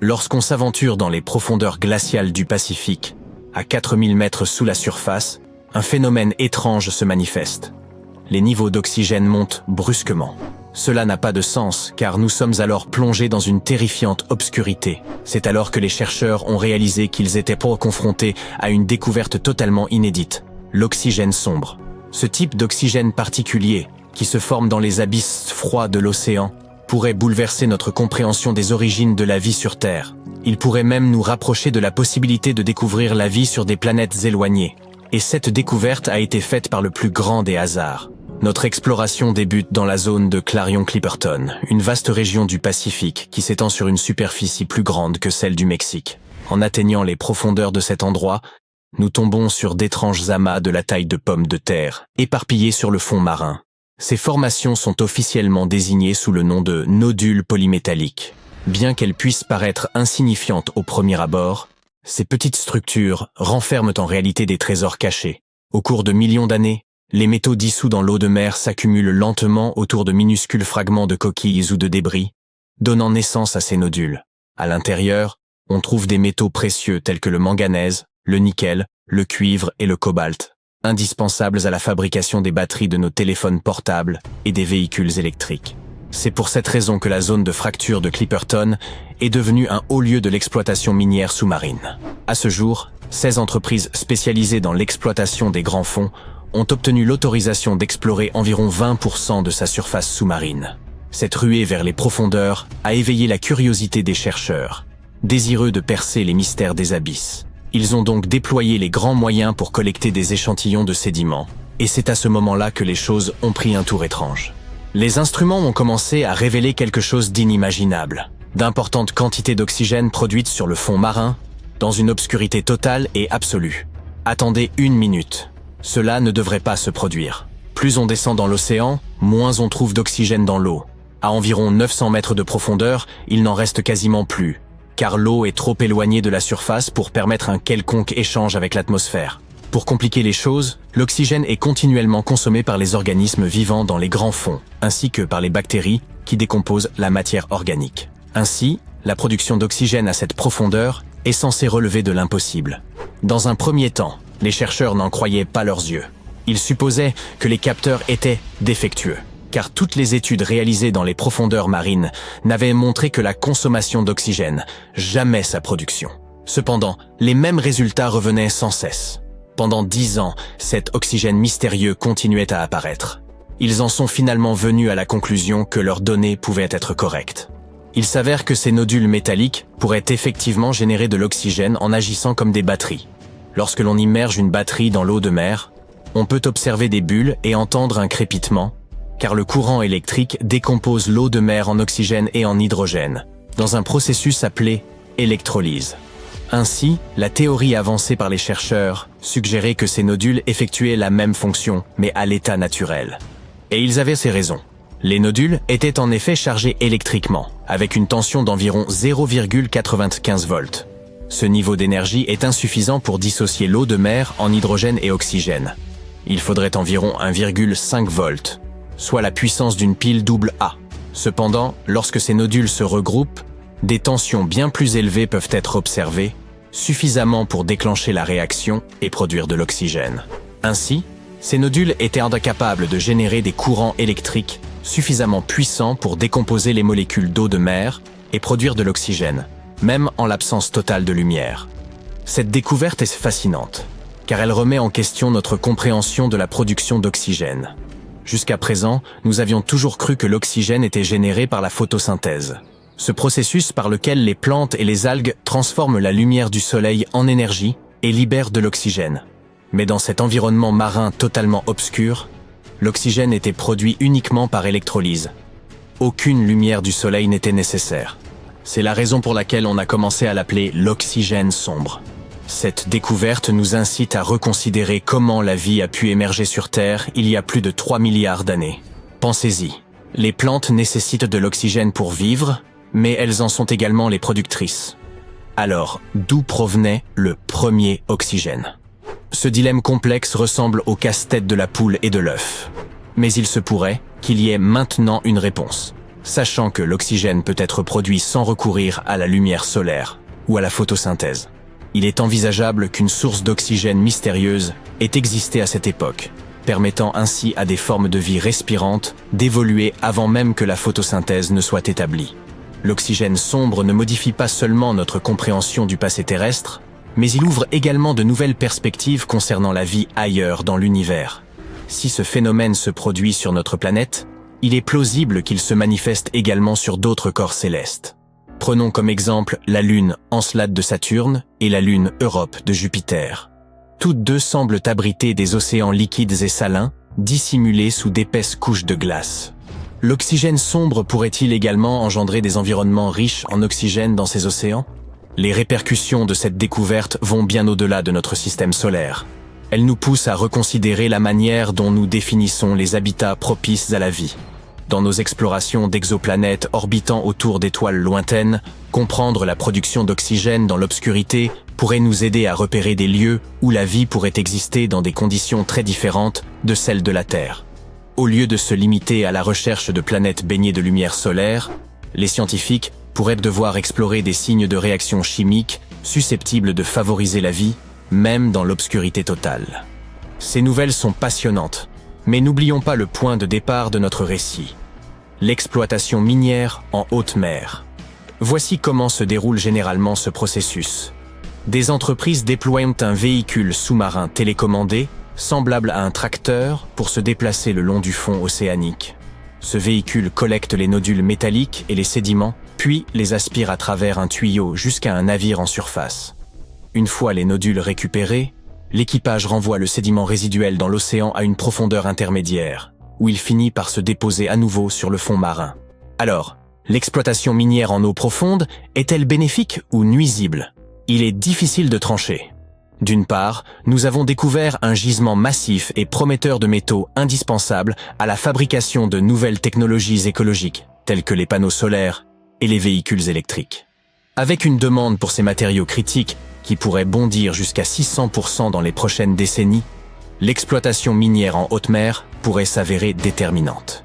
Lorsqu'on s'aventure dans les profondeurs glaciales du Pacifique, à 4000 mètres sous la surface, un phénomène étrange se manifeste. Les niveaux d'oxygène montent brusquement. Cela n'a pas de sens, car nous sommes alors plongés dans une terrifiante obscurité. C'est alors que les chercheurs ont réalisé qu'ils étaient confrontés à une découverte totalement inédite, l'oxygène sombre. Ce type d'oxygène particulier, qui se forme dans les abysses froids de l'océan, pourrait bouleverser notre compréhension des origines de la vie sur Terre. Il pourrait même nous rapprocher de la possibilité de découvrir la vie sur des planètes éloignées. Et cette découverte a été faite par le plus grand des hasards. Notre exploration débute dans la zone de Clarion-Clipperton, une vaste région du Pacifique qui s'étend sur une superficie plus grande que celle du Mexique. En atteignant les profondeurs de cet endroit, nous tombons sur d'étranges amas de la taille de pommes de terre, éparpillés sur le fond marin. Ces formations sont officiellement désignées sous le nom de nodules polymétalliques. Bien qu'elles puissent paraître insignifiantes au premier abord, ces petites structures renferment en réalité des trésors cachés. Au cours de millions d'années, les métaux dissous dans l'eau de mer s'accumulent lentement autour de minuscules fragments de coquilles ou de débris, donnant naissance à ces nodules. À l'intérieur, on trouve des métaux précieux tels que le manganèse, le nickel, le cuivre et le cobalt, indispensables à la fabrication des batteries de nos téléphones portables et des véhicules électriques. C'est pour cette raison que la zone de fracture de Clipperton est devenue un haut lieu de l'exploitation minière sous-marine. À ce jour, 16 entreprises spécialisées dans l'exploitation des grands fonds ont obtenu l'autorisation d'explorer environ 20% de sa surface sous-marine. Cette ruée vers les profondeurs a éveillé la curiosité des chercheurs, désireux de percer les mystères des abysses. Ils ont donc déployé les grands moyens pour collecter des échantillons de sédiments, et c'est à ce moment-là que les choses ont pris un tour étrange. Les instruments ont commencé à révéler quelque chose d'inimaginable. D'importantes quantités d'oxygène produites sur le fond marin, dans une obscurité totale et absolue. Attendez 1 minute. Cela ne devrait pas se produire. Plus on descend dans l'océan, moins on trouve d'oxygène dans l'eau. À environ 900 mètres de profondeur, il n'en reste quasiment plus, car l'eau est trop éloignée de la surface pour permettre un quelconque échange avec l'atmosphère. Pour compliquer les choses, l'oxygène est continuellement consommé par les organismes vivants dans les grands fonds, ainsi que par les bactéries qui décomposent la matière organique. Ainsi, la production d'oxygène à cette profondeur est censée relever de l'impossible. Dans un premier temps, les chercheurs n'en croyaient pas leurs yeux. Ils supposaient que les capteurs étaient défectueux, car toutes les études réalisées dans les profondeurs marines n'avaient montré que la consommation d'oxygène, jamais sa production. Cependant, les mêmes résultats revenaient sans cesse. Pendant 10 ans, cet oxygène mystérieux continuait à apparaître. Ils en sont finalement venus à la conclusion que leurs données pouvaient être correctes. Il s'avère que ces nodules métalliques pourraient effectivement générer de l'oxygène en agissant comme des batteries. Lorsque l'on immerge une batterie dans l'eau de mer, on peut observer des bulles et entendre un crépitement, car le courant électrique décompose l'eau de mer en oxygène et en hydrogène, dans un processus appelé électrolyse. Ainsi, la théorie avancée par les chercheurs suggérait que ces nodules effectuaient la même fonction, mais à l'état naturel. Et ils avaient ces raisons. Les nodules étaient en effet chargés électriquement, avec une tension d'environ 0,95 volts. Ce niveau d'énergie est insuffisant pour dissocier l'eau de mer en hydrogène et oxygène. Il faudrait environ 1,5 volts, soit la puissance d'une pile AA. Cependant, lorsque ces nodules se regroupent, des tensions bien plus élevées peuvent être observées, suffisamment pour déclencher la réaction et produire de l'oxygène. Ainsi, ces nodules étaient incapables de générer des courants électriques suffisamment puissants pour décomposer les molécules d'eau de mer et produire de l'oxygène, même en l'absence totale de lumière. Cette découverte est fascinante, car elle remet en question notre compréhension de la production d'oxygène. Jusqu'à présent, nous avions toujours cru que l'oxygène était généré par la photosynthèse, ce processus par lequel les plantes et les algues transforment la lumière du soleil en énergie et libèrent de l'oxygène. Mais dans cet environnement marin totalement obscur, l'oxygène était produit uniquement par électrolyse. Aucune lumière du soleil n'était nécessaire. C'est la raison pour laquelle on a commencé à l'appeler l'oxygène sombre. Cette découverte nous incite à reconsidérer comment la vie a pu émerger sur Terre il y a plus de 3 milliards d'années. Pensez-y, les plantes nécessitent de l'oxygène pour vivre, mais elles en sont également les productrices. Alors, d'où provenait le premier oxygène? Ce dilemme complexe ressemble au casse-tête de la poule et de l'œuf. Mais il se pourrait qu'il y ait maintenant une réponse. sachant que l'oxygène peut être produit sans recourir à la lumière solaire ou à la photosynthèse. Il est envisageable qu'une source d'oxygène mystérieuse ait existé à cette époque, permettant ainsi à des formes de vie respirantes d'évoluer avant même que la photosynthèse ne soit établie. L'oxygène sombre ne modifie pas seulement notre compréhension du passé terrestre, mais il ouvre également de nouvelles perspectives concernant la vie ailleurs dans l'univers. Si ce phénomène se produit sur notre planète, il est plausible qu'il se manifeste également sur d'autres corps célestes. Prenons comme exemple la Lune Encelade de Saturne et la Lune Europe de Jupiter. Toutes deux semblent abriter des océans liquides et salins, dissimulés sous d'épaisses couches de glace. L'oxygène sombre pourrait-il également engendrer des environnements riches en oxygène dans ces océans? Les répercussions de cette découverte vont bien au-delà de notre système solaire. Elles nous poussent à reconsidérer la manière dont nous définissons les habitats propices à la vie. Dans nos explorations d'exoplanètes orbitant autour d'étoiles lointaines, comprendre la production d'oxygène dans l'obscurité pourrait nous aider à repérer des lieux où la vie pourrait exister dans des conditions très différentes de celles de la Terre. Au lieu de se limiter à la recherche de planètes baignées de lumière solaire, les scientifiques pourraient devoir explorer des signes de réaction chimique susceptibles de favoriser la vie, même dans l'obscurité totale. Ces nouvelles sont passionnantes, mais n'oublions pas le point de départ de notre récit: l'exploitation minière en haute mer. Voici comment se déroule généralement ce processus. Des entreprises déploient un véhicule sous-marin télécommandé, semblable à un tracteur, pour se déplacer le long du fond océanique. Ce véhicule collecte les nodules métalliques et les sédiments, puis les aspire à travers un tuyau jusqu'à un navire en surface. Une fois les nodules récupérés, l'équipage renvoie le sédiment résiduel dans l'océan à une profondeur intermédiaire, où il finit par se déposer à nouveau sur le fond marin. Alors, l'exploitation minière en eau profonde est-elle bénéfique ou nuisible? Il est difficile de trancher. D'une part, nous avons découvert un gisement massif et prometteur de métaux indispensables à la fabrication de nouvelles technologies écologiques, telles que les panneaux solaires et les véhicules électriques. Avec une demande pour ces matériaux critiques qui pourrait bondir jusqu'à 600% dans les prochaines décennies, l'exploitation minière en haute mer pourrait s'avérer déterminante.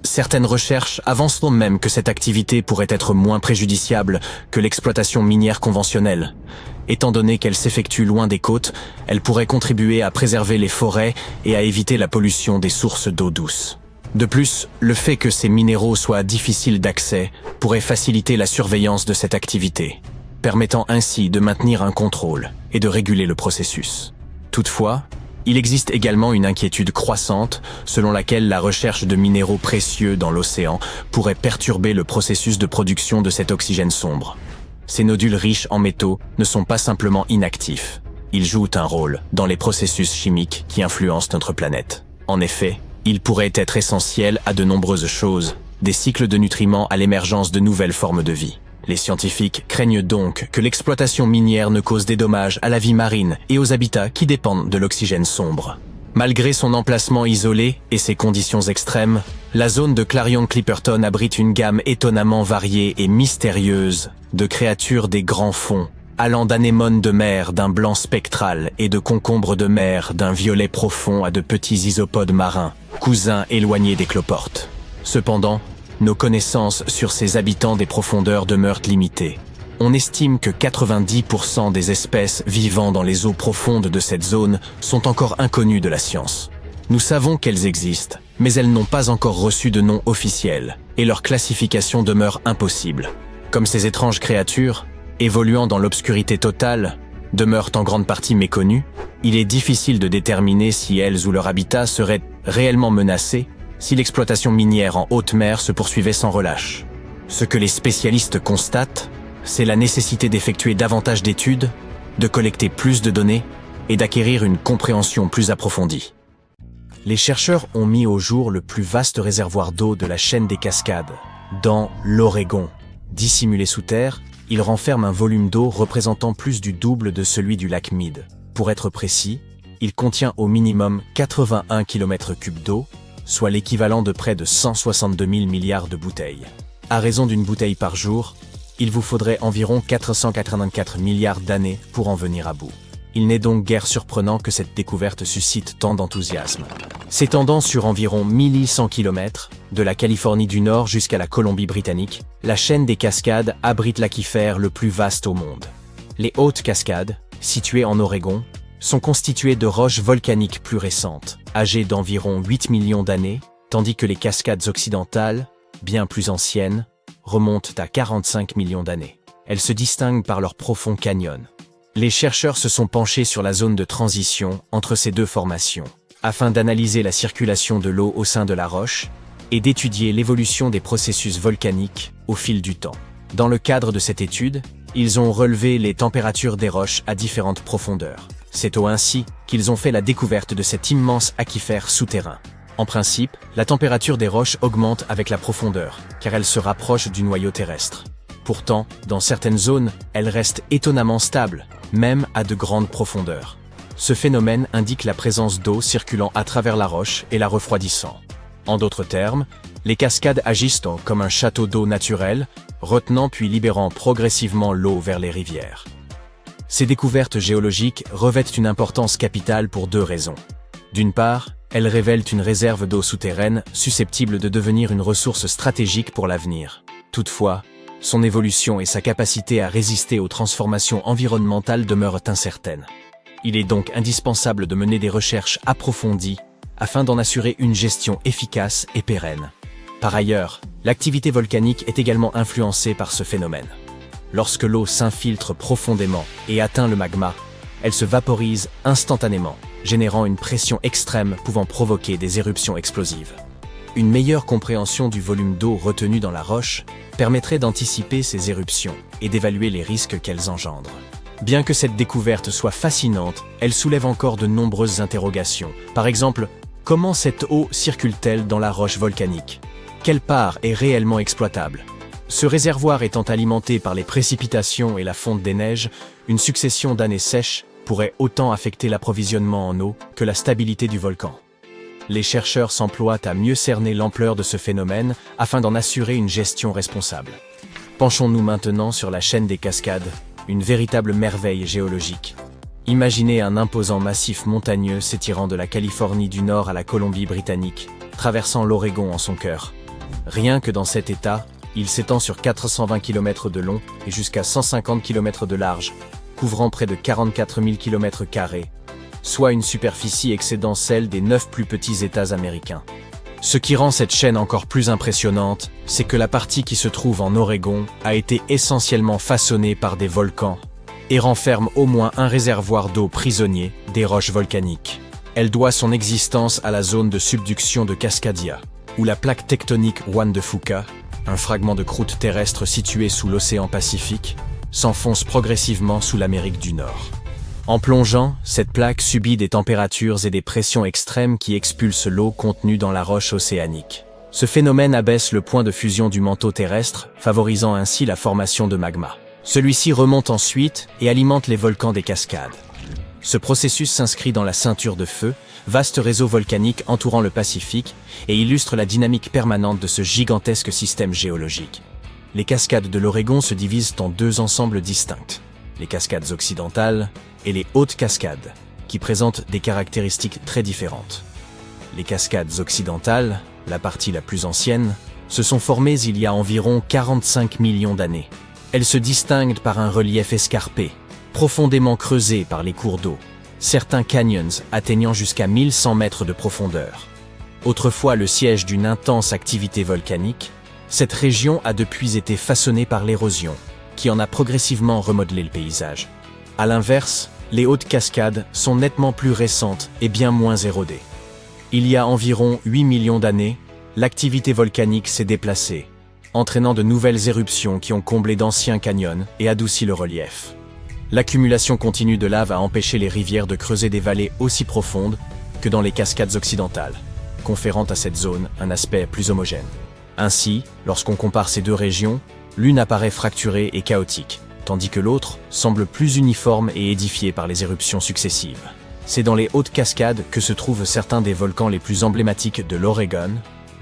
Certaines recherches avancent même que cette activité pourrait être moins préjudiciable que l'exploitation minière conventionnelle. Étant donné qu'elle s'effectue loin des côtes, elle pourrait contribuer à préserver les forêts et à éviter la pollution des sources d'eau douce. De plus, le fait que ces minéraux soient difficiles d'accès pourrait faciliter la surveillance de cette activité, permettant ainsi de maintenir un contrôle et de réguler le processus. Toutefois, il existe également une inquiétude croissante selon laquelle la recherche de minéraux précieux dans l'océan pourrait perturber le processus de production de cet oxygène sombre. Ces nodules riches en métaux ne sont pas simplement inactifs, ils jouent un rôle dans les processus chimiques qui influencent notre planète. En effet, ils pourraient être essentiels à de nombreuses choses, des cycles de nutriments à l'émergence de nouvelles formes de vie. Les scientifiques craignent donc que l'exploitation minière ne cause des dommages à la vie marine et aux habitats qui dépendent de l'oxygène sombre. Malgré son emplacement isolé et ses conditions extrêmes, la zone de Clarion-Clipperton abrite une gamme étonnamment variée et mystérieuse de créatures des grands fonds, allant d'anémones de mer d'un blanc spectral et de concombres de mer d'un violet profond à de petits isopodes marins, cousins éloignés des cloportes. Cependant, nos connaissances sur ces habitants des profondeurs demeurent limitées. On estime que 90% des espèces vivant dans les eaux profondes de cette zone sont encore inconnues de la science. Nous savons qu'elles existent, mais elles n'ont pas encore reçu de nom officiel, et leur classification demeure impossible. Comme ces étranges créatures, évoluant dans l'obscurité totale, demeurent en grande partie méconnues, il est difficile de déterminer si elles ou leur habitat seraient réellement menacés si l'exploitation minière en haute mer se poursuivait sans relâche. Ce que les spécialistes constatent, c'est la nécessité d'effectuer davantage d'études, de collecter plus de données et d'acquérir une compréhension plus approfondie. Les chercheurs ont mis au jour le plus vaste réservoir d'eau de la chaîne des Cascades, dans l'Oregon. Dissimulé sous terre, il renferme un volume d'eau représentant plus du double de celui du lac Mead. Pour être précis, il contient au minimum 81 km3 d'eau, soit l'équivalent de près de 162 000 milliards de bouteilles. À raison d'une bouteille par jour, il vous faudrait environ 484 milliards d'années pour en venir à bout. Il n'est donc guère surprenant que cette découverte suscite tant d'enthousiasme. S'étendant sur environ 1100 km, de la Californie du Nord jusqu'à la Colombie-Britannique, la chaîne des Cascades abrite l'aquifère le plus vaste au monde. Les Hautes Cascades, situées en Oregon, sont constituées de roches volcaniques plus récentes, âgées d'environ 8 millions d'années, tandis que les Cascades occidentales, bien plus anciennes, remontent à 45 millions d'années. Elles se distinguent par leur profond canyon. Les chercheurs se sont penchés sur la zone de transition entre ces deux formations, afin d'analyser la circulation de l'eau au sein de la roche et d'étudier l'évolution des processus volcaniques au fil du temps. Dans le cadre de cette étude, ils ont relevé les températures des roches à différentes profondeurs. C'est ainsi qu'ils ont fait la découverte de cet immense aquifère souterrain. En principe, la température des roches augmente avec la profondeur, car elles se rapprochent du noyau terrestre. Pourtant, dans certaines zones, elles restent étonnamment stables, même à de grandes profondeurs. Ce phénomène indique la présence d'eau circulant à travers la roche et la refroidissant. En d'autres termes, les cascades agissent comme un château d'eau naturel, retenant puis libérant progressivement l'eau vers les rivières. Ces découvertes géologiques revêtent une importance capitale pour deux raisons. D'une part, elles révèlent une réserve d'eau souterraine susceptible de devenir une ressource stratégique pour l'avenir. Toutefois, son évolution et sa capacité à résister aux transformations environnementales demeurent incertaines. Il est donc indispensable de mener des recherches approfondies afin d'en assurer une gestion efficace et pérenne. Par ailleurs, l'activité volcanique est également influencée par ce phénomène. Lorsque l'eau s'infiltre profondément et atteint le magma, elle se vaporise instantanément, générant une pression extrême pouvant provoquer des éruptions explosives. Une meilleure compréhension du volume d'eau retenu dans la roche permettrait d'anticiper ces éruptions et d'évaluer les risques qu'elles engendrent. Bien que cette découverte soit fascinante, elle soulève encore de nombreuses interrogations. Par exemple, comment cette eau circule-t-elle dans la roche volcanique? Quelle part est réellement exploitable? Ce réservoir étant alimenté par les précipitations et la fonte des neiges, une succession d'années sèches pourrait autant affecter l'approvisionnement en eau que la stabilité du volcan. Les chercheurs s'emploient à mieux cerner l'ampleur de ce phénomène afin d'en assurer une gestion responsable. Penchons-nous maintenant sur la chaîne des Cascades, une véritable merveille géologique. Imaginez un imposant massif montagneux s'étirant de la Californie du Nord à la Colombie-Britannique, traversant l'Oregon en son cœur. Rien que dans cet état, il s'étend sur 420 km de long et jusqu'à 150 km de large, couvrant près de 44 000 km², soit une superficie excédant celle des 9 plus petits États américains. Ce qui rend cette chaîne encore plus impressionnante, c'est que la partie qui se trouve en Oregon a été essentiellement façonnée par des volcans et renferme au moins un réservoir d'eau prisonnier des roches volcaniques. Elle doit son existence à la zone de subduction de Cascadia, où la plaque tectonique Juan de Fuca, un fragment de croûte terrestre situé sous l'océan Pacifique, s'enfonce progressivement sous l'Amérique du Nord. En plongeant, cette plaque subit des températures et des pressions extrêmes qui expulsent l'eau contenue dans la roche océanique. Ce phénomène abaisse le point de fusion du manteau terrestre, favorisant ainsi la formation de magma. Celui-ci remonte ensuite et alimente les volcans des Cascades. Ce processus s'inscrit dans la ceinture de feu, vaste réseau volcanique entourant le Pacifique, et illustre la dynamique permanente de ce gigantesque système géologique. Les cascades de l'Oregon se divisent en deux ensembles distincts, les cascades occidentales et les hautes cascades, qui présentent des caractéristiques très différentes. Les cascades occidentales, la partie la plus ancienne, se sont formées il y a environ 45 millions d'années. Elles se distinguent par un relief escarpé, profondément creusé par les cours d'eau, certains canyons atteignant jusqu'à 1100 mètres de profondeur. Autrefois le siège d'une intense activité volcanique, cette région a depuis été façonnée par l'érosion, qui en a progressivement remodelé le paysage. À l'inverse, les hautes cascades sont nettement plus récentes et bien moins érodées. Il y a environ 8 millions d'années, l'activité volcanique s'est déplacée, entraînant de nouvelles éruptions qui ont comblé d'anciens canyons et adouci le relief. L'accumulation continue de lave a empêché les rivières de creuser des vallées aussi profondes que dans les cascades occidentales, conférant à cette zone un aspect plus homogène. Ainsi, lorsqu'on compare ces deux régions, l'une apparaît fracturée et chaotique, tandis que l'autre semble plus uniforme et édifiée par les éruptions successives. C'est dans les hautes cascades que se trouvent certains des volcans les plus emblématiques de l'Oregon,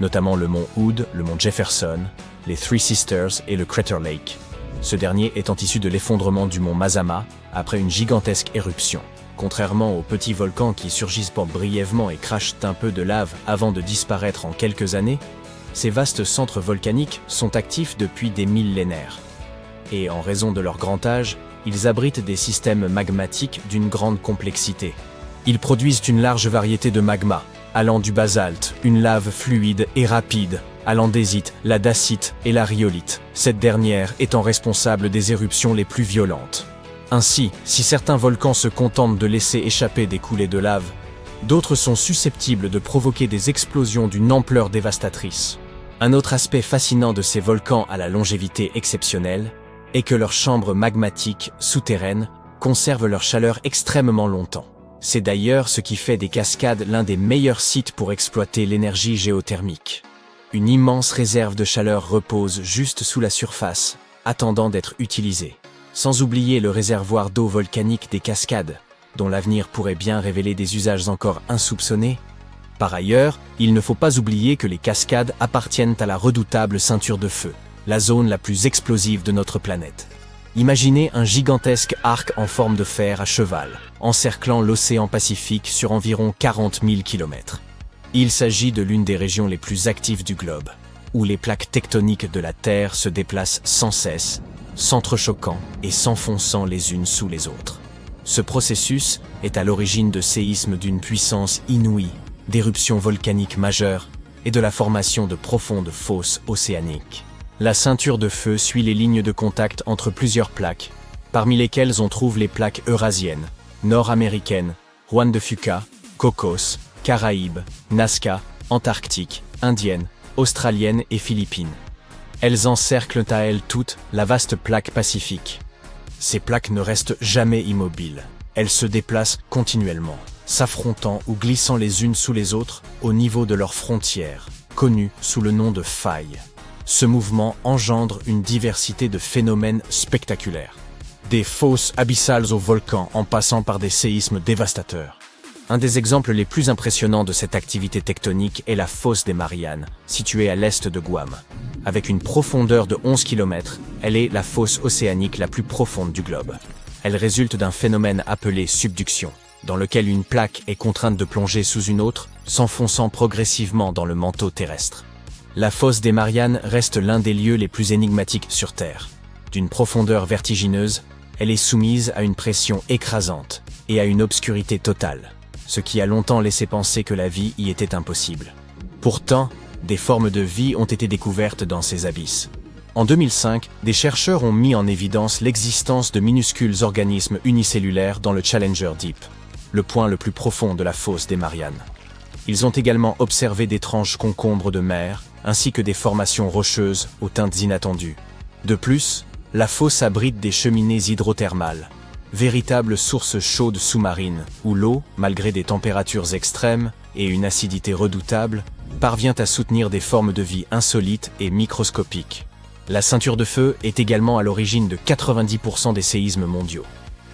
notamment le mont Hood, le mont Jefferson, les Three Sisters et le Crater Lake, ce dernier étant issu de l'effondrement du mont Mazama après une gigantesque éruption. Contrairement aux petits volcans qui surgissent brièvement et crachent un peu de lave avant de disparaître en quelques années, ces vastes centres volcaniques sont actifs depuis des millénaires. Et en raison de leur grand âge, ils abritent des systèmes magmatiques d'une grande complexité. Ils produisent une large variété de magmas, allant du basalte, une lave fluide et rapide, à l'andésite, la dacite et la rhyolite, cette dernière étant responsable des éruptions les plus violentes. Ainsi, si certains volcans se contentent de laisser échapper des coulées de lave, d'autres sont susceptibles de provoquer des explosions d'une ampleur dévastatrice. Un autre aspect fascinant de ces volcans à la longévité exceptionnelle est que leurs chambres magmatiques souterraines conservent leur chaleur extrêmement longtemps. C'est d'ailleurs ce qui fait des cascades l'un des meilleurs sites pour exploiter l'énergie géothermique. Une immense réserve de chaleur repose juste sous la surface, attendant d'être utilisée. Sans oublier le réservoir d'eau volcanique des cascades, dont l'avenir pourrait bien révéler des usages encore insoupçonnés. Par ailleurs, il ne faut pas oublier que les cascades appartiennent à la redoutable ceinture de feu, la zone la plus explosive de notre planète. Imaginez un gigantesque arc en forme de fer à cheval, encerclant l'océan Pacifique sur environ 40 000 km. Il s'agit de l'une des régions les plus actives du globe, où les plaques tectoniques de la Terre se déplacent sans cesse, s'entrechoquant et s'enfonçant les unes sous les autres. Ce processus est à l'origine de séismes d'une puissance inouïe, d'éruptions volcaniques majeures et de la formation de profondes fosses océaniques. La ceinture de feu suit les lignes de contact entre plusieurs plaques, parmi lesquelles on trouve les plaques eurasiennes, nord-américaines, Juan de Fuca, Cocos, Caraïbes, Nazca, Antarctique, indienne, australienne et philippine. Elles encerclent à elles toutes la vaste plaque pacifique. Ces plaques ne restent jamais immobiles. Elles se déplacent continuellement, s'affrontant ou glissant les unes sous les autres au niveau de leurs frontières, connues sous le nom de failles. Ce mouvement engendre une diversité de phénomènes spectaculaires. Des fosses abyssales aux volcans en passant par des séismes dévastateurs. Un des exemples les plus impressionnants de cette activité tectonique est la fosse des Mariannes, située à l'est de Guam. Avec une profondeur de 11 km, elle est la fosse océanique la plus profonde du globe. Elle résulte d'un phénomène appelé subduction, dans lequel une plaque est contrainte de plonger sous une autre, s'enfonçant progressivement dans le manteau terrestre. La fosse des Mariannes reste l'un des lieux les plus énigmatiques sur Terre. D'une profondeur vertigineuse, elle est soumise à une pression écrasante et à une obscurité totale, ce qui a longtemps laissé penser que la vie y était impossible. Pourtant, des formes de vie ont été découvertes dans ces abysses. En 2005, des chercheurs ont mis en évidence l'existence de minuscules organismes unicellulaires dans le Challenger Deep, le point le plus profond de la fosse des Mariannes. Ils ont également observé d'étranges concombres de mer, ainsi que des formations rocheuses aux teintes inattendues. De plus, la fosse abrite des cheminées hydrothermales, véritables sources chaudes sous-marines, où l'eau, malgré des températures extrêmes et une acidité redoutable, parvient à soutenir des formes de vie insolites et microscopiques. La ceinture de feu est également à l'origine de 90% des séismes mondiaux.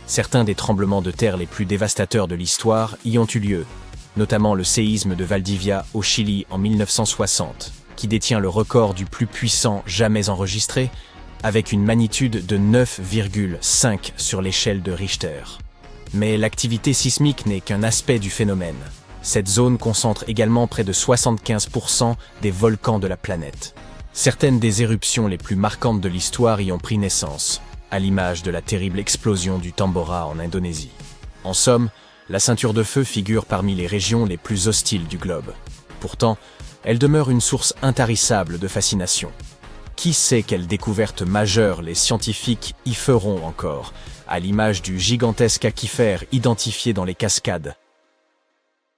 Certains des tremblements de terre les plus dévastateurs de l'histoire y ont eu lieu, notamment le séisme de Valdivia au Chili en 1960, qui détient le record du plus puissant jamais enregistré, avec une magnitude de 9,5 sur l'échelle de Richter. Mais l'activité sismique n'est qu'un aspect du phénomène. Cette zone concentre également près de 75% des volcans de la planète. Certaines des éruptions les plus marquantes de l'histoire y ont pris naissance, à l'image de la terrible explosion du Tambora en Indonésie. En somme, la ceinture de feu figure parmi les régions les plus hostiles du globe. Pourtant, elle demeure une source intarissable de fascination. Qui sait quelles découvertes majeures les scientifiques y feront encore, à l'image du gigantesque aquifère identifié dans les cascades,